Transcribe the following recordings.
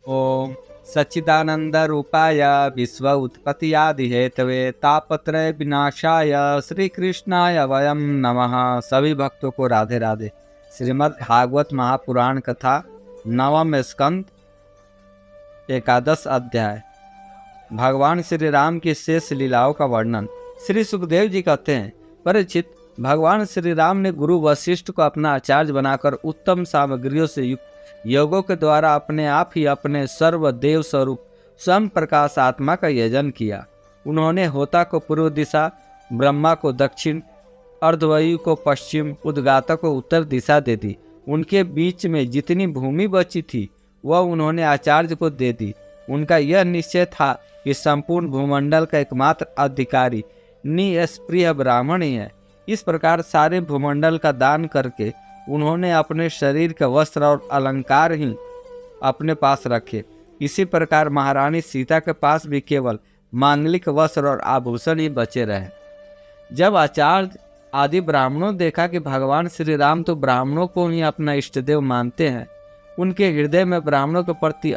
ओम सच्चिदानंद रूपाय विश्व उत्पत्ति आदि हेतवे तापत्रय विनाशाय श्री कृष्णाय वयम नमः। सभी भक्तों को राधे राधे। श्रीमद् भागवत महापुराण कथा नवम स्कंद एकादश अध्याय। भगवान श्री राम की शेष लीलाओं का वर्णन। श्री सुखदेव जी कहते हैं, परीक्षित, भगवान श्री राम ने गुरु वशिष्ठ को अपना आचार्य बनाकर उत्तम सामग्रियों से युक्त योगों के द्वारा अपने आप ही अपने सर्वदेव स्वरूप स्वयं प्रकाश आत्मा का यजन किया। उन्होंने होता को पूर्व दिशा, ब्रह्मा को दक्षिण, अर्धवायु को पश्चिम, उद्गाता को उत्तर दिशा दे दी। उनके बीच में जितनी भूमि बची थी वह उन्होंने आचार्य को दे दी। उनका यह निश्चय था कि संपूर्ण भूमंडल का एकमात्र अधिकारी निष्प्रिय ब्राह्मण ही है। इस प्रकार सारे भूमंडल का दान करके उन्होंने अपने शरीर के वस्त्र और अलंकार ही अपने पास रखे। इसी प्रकार महारानी सीता के पास भी केवल मांगलिक वस्त्र और आभूषण ही बचे रहे। जब आचार्य आदि ब्राह्मणों देखा कि भगवान श्री राम तो ब्राह्मणों को ही अपना इष्टदेव मानते हैं, उनके हृदय में ब्राह्मणों के प्रति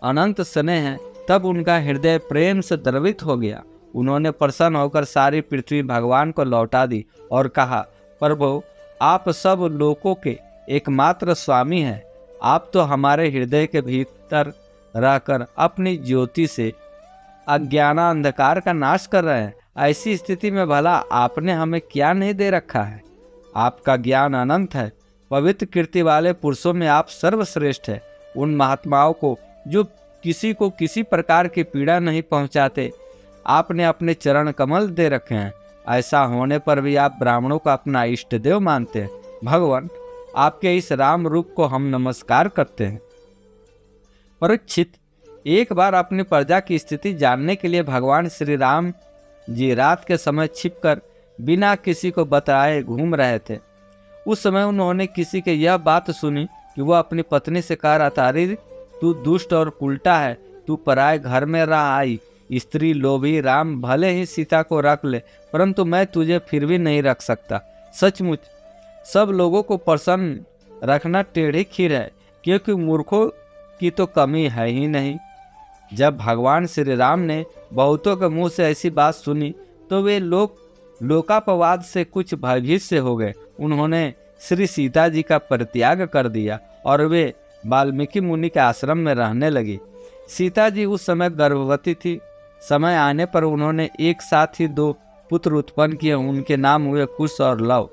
अनंत स्नेह है, तब उनका हृदय प्रेम से द्रवित हो गया। उन्होंने प्रसन्न होकर सारी पृथ्वी भगवान को लौटा दी और कहा, प्रभु, आप सब लोगों के एकमात्र स्वामी हैं। आप तो हमारे हृदय के भीतर रहकर अपनी ज्योति से अज्ञाना अंधकार का नाश कर रहे हैं। ऐसी स्थिति में भला आपने हमें क्या नहीं दे रखा है? आपका ज्ञान अनंत है। पवित्र कीर्ति वाले पुरुषों में आप सर्वश्रेष्ठ हैं। उन महात्माओं को जो किसी को किसी प्रकार की पीड़ा नहीं पहुंचाते, आपने अपने चरण कमल दे रखे हैं। ऐसा होने पर भी आप ब्राह्मणों को अपना इष्ट देव मानते हैं। भगवान, आपके इस राम रूप को हम नमस्कार करते हैं। परीक्षित, एक बार अपनी प्रजा की स्थिति जानने के लिए भगवान श्री राम जी रात के समय छिपकर बिना किसी को बताए घूम रहे थे। उस समय उन्होंने किसी के यह बात सुनी कि वह अपनी पत्नी से कह रहा था, अरे तू दुष्ट और उल्टा है, तू पराए घर में रह आई स्त्री लोभी। राम भले ही सीता को रख ले, परंतु मैं तुझे फिर भी नहीं रख सकता। सचमुच सब लोगों को प्रसन्न रखना टेढ़ी खीर है, क्योंकि मूर्खों की तो कमी है ही नहीं। जब भगवान श्री राम ने बहुतों के मुंह से ऐसी बात सुनी तो वे लोकापवाद से कुछ भयभीत से हो गए। उन्होंने श्री सीता जी का परित्याग कर दिया और वे वाल्मीकि मुनि के आश्रम में रहने लगी। सीता जी उस समय गर्भवती थी। समय आने पर उन्होंने एक साथ ही 2 पुत्र उत्पन्न किए। उनके नाम हुए कुश और लव।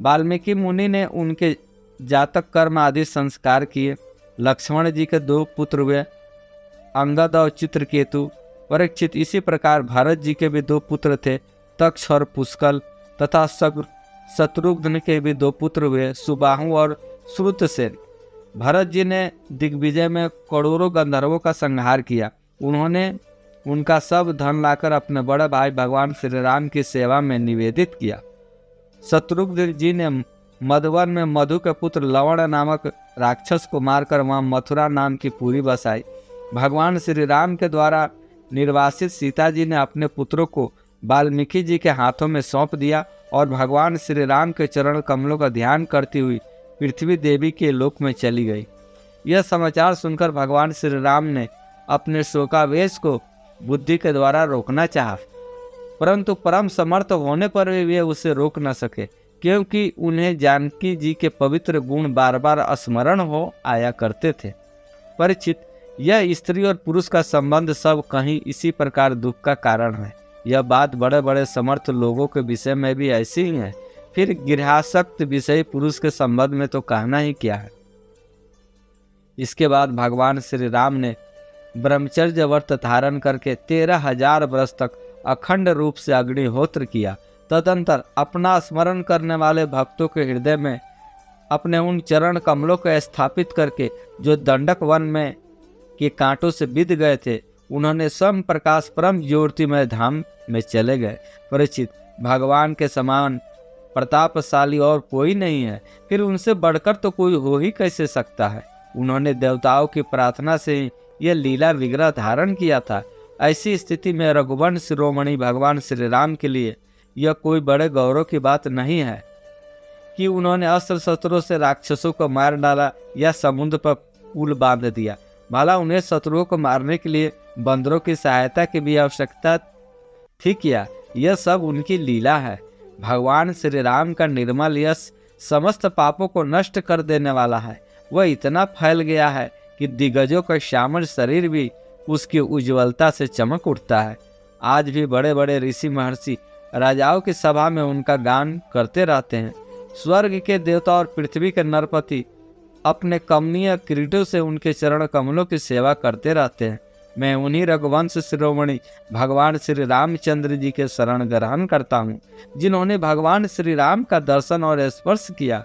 वाल्मीकि मुनि ने उनके जातक कर्म आदि संस्कार किए। लक्ष्मण जी के 2 पुत्र हुए, अंगद और चित्रकेतु। परीक्षित, इसी प्रकार भरत जी के भी 2 पुत्र थे, तक्ष और पुष्कल। तथा शत्रुघ्न के भी 2 पुत्र हुए, सुबाहु और श्रुतसेन। भरत जी ने दिग्विजय में करोड़ों गंधर्वों का संहार किया। उन्होंने उनका सब धन लाकर अपने बड़े भाई भगवान श्री राम की सेवा में निवेदित किया। शत्रुघ्न जी ने मधुवन में मधु के पुत्र लवण नामक राक्षस को मारकर वहां मथुरा नाम की पुरी बसाई। भगवान श्री राम के द्वारा निर्वासित सीता जी ने अपने पुत्रों को वाल्मीकि जी के हाथों में सौंप दिया और भगवान श्री राम के चरण कमलों का ध्यान करती हुई पृथ्वी देवी के लोक में चली गई। यह समाचार सुनकर भगवान श्री राम ने अपने शोकावेश को बुद्धि के द्वारा रोकना चाहा, परंतु परम समर्थ होने पर भी वे उसे रोक न सके, क्योंकि उन्हें जानकी जी के पवित्र गुण बार बार स्मरण हो आया करते थे। परीक्षित, यह स्त्री और पुरुष का संबंध सब कहीं इसी प्रकार दुख का कारण है। यह बात बड़े बड़े समर्थ लोगों के विषय में भी ऐसी ही है, फिर गृहासक्त विषय पुरुष के संबंध में तो कहना ही क्या है। इसके बाद भगवान श्री राम ने ब्रह्मचर्य व्रत धारण करके 13,000 वर्ष तक अखंड रूप से अग्निहोत्र किया। तदंतर अपना स्मरण करने वाले भक्तों के हृदय में अपने उन चरण कमलों को स्थापित करके जो दंडक वन में के कांटों से बिध गए थे, उन्होंने स्वयं प्रकाश परम ज्योतिमय धाम में चले गए। परीक्षित, भगवान के समान प्रतापशाली और कोई नहीं है, फिर उनसे बढ़कर तो कोई हो ही कैसे सकता है। उन्होंने देवताओं की प्रार्थना से यह लीला विग्रह धारण किया था। ऐसी स्थिति में रघुवंश शिरोमणि भगवान श्री राम के लिए यह कोई बड़े गौरव की बात नहीं है कि उन्होंने अस्त्र शस्त्रों से राक्षसों को मार डाला या समुद्र पर पुल बांध दिया। भला उन्हें शत्रुओं को मारने के लिए बंदरों की सहायता की भी आवश्यकता थी क्या? यह सब उनकी लीला है। भगवान श्री राम का निर्मल यश समस्त पापों को नष्ट कर देने वाला है। वह इतना फैल गया है कि दिग्गजों का श्यामल शरीर भी उसकी उज्ज्वलता से चमक उठता है। आज भी बड़े बड़े ऋषि महर्षि राजाओं की सभा में उनका गान करते रहते हैं। स्वर्ग के देवता और पृथ्वी के नरपति अपने कमनीय किरीटों से उनके चरण कमलों की सेवा करते रहते हैं। मैं उन्हीं रघुवंश शिरोमणि भगवान श्री रामचंद्र जी के शरण ग्रहण करता हूँ, जिन्होंने भगवान श्री राम का दर्शन और स्पर्श किया,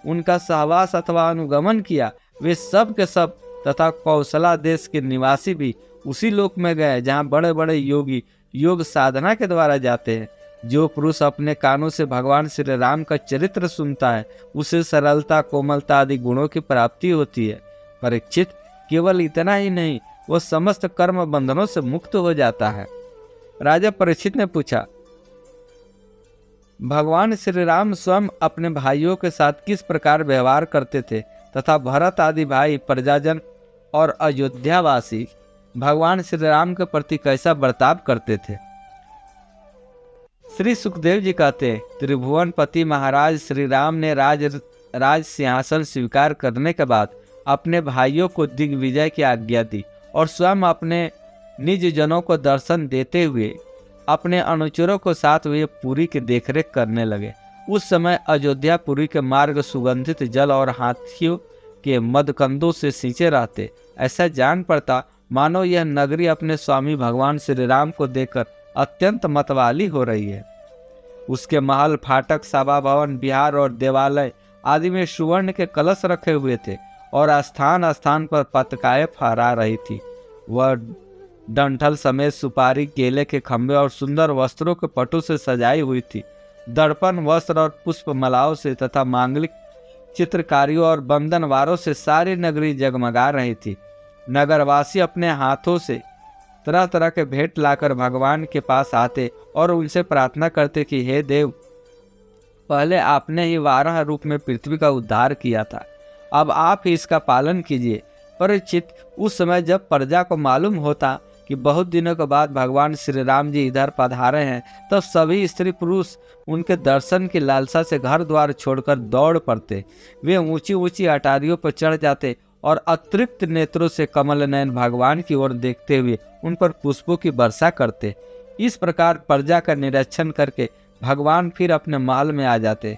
उनका सहवास अथवा अनुगमन किया। वे सब के सब तथा कौशला देश के निवासी भी उसी लोक में गए जहाँ बड़े बड़े योगी योग साधना के द्वारा जाते हैं। जो पुरुष अपने कानों से भगवान श्री राम का चरित्र सुनता है, उसे सरलता, कोमलता आदि गुणों की प्राप्ति होती है। परीक्षित, केवल इतना ही नहीं, वह समस्त कर्म बंधनों से मुक्त हो जाता है। राजा परीक्षित ने पूछा, भगवान श्री राम स्वयं अपने भाइयों के साथ किस प्रकार व्यवहार करते थे तथा भरत आदि भाई, प्रजाजन और अयोध्यावासी भगवान श्री राम के प्रति कैसा बर्ताव करते थे? श्री सुखदेव जी कहते, त्रिभुवनपति महाराज श्री राम ने राज सिंहासन स्वीकार करने के बाद अपने भाइयों को दिग्विजय की आज्ञा दी और स्वयं अपने निज जनों को दर्शन देते हुए अपने अनुचरों को साथ वे पुरी की देखरेख करने लगे। उस समय अयोध्यापुरी के मार्ग सुगंधित जल और हाथियों के मदकंदों से सींचे रहते। ऐसा जान पड़ता मानो यह नगरी अपने स्वामी भगवान श्री राम को देखकर अत्यंत मतवाली हो रही है। उसके महल, फाटक, सभा भवन, बिहार और देवालय आदि में सुवर्ण के कलश रखे हुए थे और स्थान स्थान पर पताकाएं फहरा रही थी। वह डंठल समेत सुपारी, केले के खंभे और सुंदर वस्त्रों के पटु से सजाई हुई थी। दर्पण, वस्त्र और पुष्प मालाओं से तथा मांगलिक चित्रकारियों और बंधनवारों से सारी नगरी जगमगा रही थी। नगरवासी अपने हाथों से तरह तरह के भेंट लाकर भगवान के पास आते और उनसे प्रार्थना करते कि हे देव, पहले आपने ही वाराह रूप में पृथ्वी का उद्धार किया था, अब आप ही इसका पालन कीजिए। परीक्षित, उस समय जब प्रजा को मालूम होता कि बहुत दिनों के बाद भगवान श्री राम जी इधर पधारे हैं, तब सभी स्त्री पुरुष उनके दर्शन की लालसा से घर द्वार छोड़कर दौड़ पड़ते। वे ऊंची ऊंची अटारियों पर चढ़ जाते और अतृप्त नेत्रों से कमल नयन भगवान की ओर देखते हुए उन पर पुष्पों की वर्षा करते। इस प्रकार प्रजा का निरीक्षण करके भगवान फिर अपने महल में आ जाते।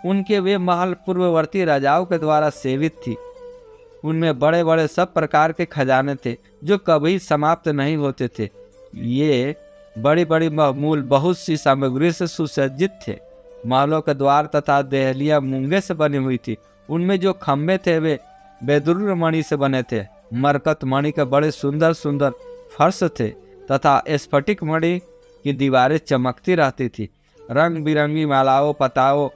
उनके वे महल पूर्ववर्ती राजाओं के द्वारा सेवित थी। उनमें बड़े बड़े सब प्रकार के खजाने थे जो कभी समाप्त नहीं होते थे। ये बड़ी बड़ी महमूल बहुत सी सामग्री से सुसज्जित थे। महलों के द्वार तथा देहलियां मूंगे से बनी हुई थी। उनमें जो खम्भे थे वे बेदुर्र मणि से बने थे। मरकत मणि के बड़े सुंदर सुंदर फर्श थे तथा स्फटिक मणि की दीवारें चमकती रहती थी। रंग बिरंगी मालाओं, पताओं,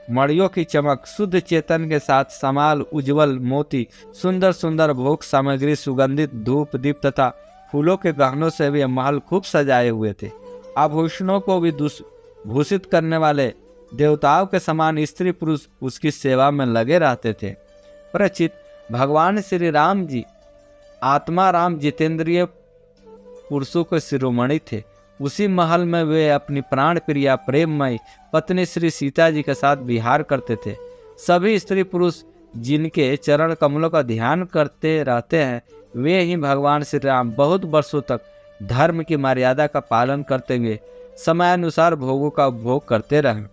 मणियों की चमक, शुद्ध चेतन के साथ समाल उज्जवल मोती, सुंदर सुंदर भोग सामग्री, सुगंधित धूप दीप तथा फूलों के गहनों से वे महल खूब सजाए हुए थे। आभूषणों को भी भूषित करने वाले देवताओं के समान स्त्री पुरुष उसकी सेवा में लगे रहते थे। परीक्षित, भगवान श्री राम जी आत्मा राम जितेंद्रिय पुरुषों के शिरोमणि थे। उसी महल में वे अपनी प्राण प्रिया प्रेममयी पत्नी श्री सीता जी के साथ विहार करते थे। सभी स्त्री पुरुष जिनके चरण कमलों का ध्यान करते रहते हैं, वे ही भगवान श्री राम बहुत वर्षों तक धर्म की मर्यादा का पालन करते हुए समयानुसार भोगों का उपभोग करते रहे।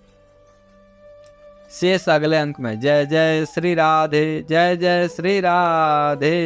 शेष अगले अंक में। जय जय श्री राधे, जय जय श्री राधे।